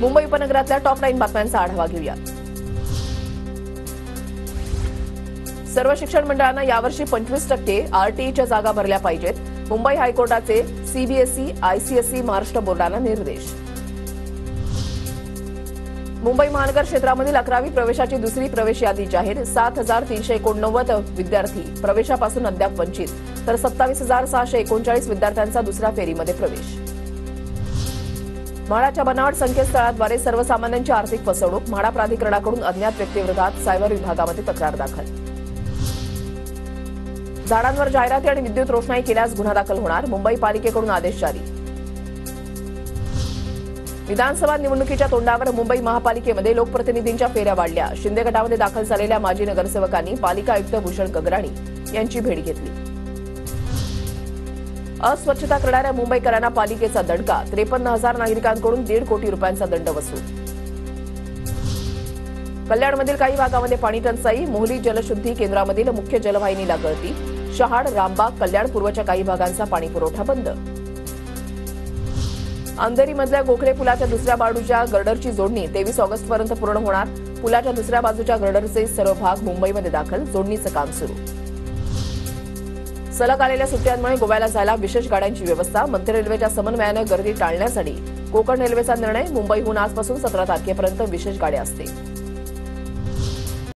मुंबई उपनगरातल्या टॉप 9 बातम्यांचा आढावा घेऊया. सर्व शिक्षण मंडळांना यावर्षी 25% आरटीईच्या जागा भरल्या पाहिजेत. मुंबई हायकोर्टाचे सीबीएसई आयसीएसई महाराष्ट्र बोर्डाला निर्देश. मुंबई महानगर क्षेत्रामधील 11वी प्रवेशाची दुसरी प्रवेश यादी जाहीर. 7,389 विद्यार्थी प्रवेशापासून अद्याप वंचित, तर 27,639 विद्यार्थ्यांचा दुसऱ्या फेरीमध्ये प्रवेश. म्हाडाच्या बनावट संकेतस्थळाद्वारे सर्वसामान्यांची आर्थिक फसवणूक. म्हाडा प्राधिकरणाकडून अज्ञात व्यक्तीविरोधात सायबर विभागामध्ये तक्रार दाखल. झाडांवर जाहिराती आणि विद्युत रोषणाई केल्यास गुन्हा दाखल होणार. मुंबई पालिकेकडून आदेश जारी. विधानसभा निवडणुकीच्या तोंडावर मुंबई महापालिकेमध्ये लोकप्रतिनिधींच्या फेऱ्या वाढल्या. शिंदे गटामध्ये दाखल झालेल्या माजी नगरसेवकांनी पालिका आयुक्त भूषण गगराणी यांची भेट घेतली. अस्वच्छता करणाऱ्या मुंबईकरांना पालिकेचा दणका. 53,000 नागरिकांकडून 1.5 कोटी रुपयांचा दंड वसूल. कल्याणमधील काही भागामध्ये पाणी टंचाई. मोहली जलशुद्धी केंद्रामधील मुख्य जलवाहिनीला गळती. शहाड, रामबाग, कल्याण पूर्वच्या काही भागांचा पाणीपुरवठा बंद. अंधेरीमधल्या गोखले पुलाच्या दुसऱ्या बाजूच्या गर्डरची जोडणी 23 ऑगस्टपर्यंत पूर्ण होणार. पुलाच्या दुसऱ्या बाजूच्या गर्डरचे सर्व भाग मुंबईमध्ये दाखल. जोडणीचं काम सुरू. सलग आलेल्या सुट्ट्यांमुळे गोव्याला जायला विशेष गाड्यांची व्यवस्था. मध्य रेल्वेच्या समन्वयानं गर्दी टाळण्यासाठी कोकण रेल्वेचा निर्णय. मुंबईहून आजपासून 17 तारखेपर्यंत विशेष गाड्या असतील.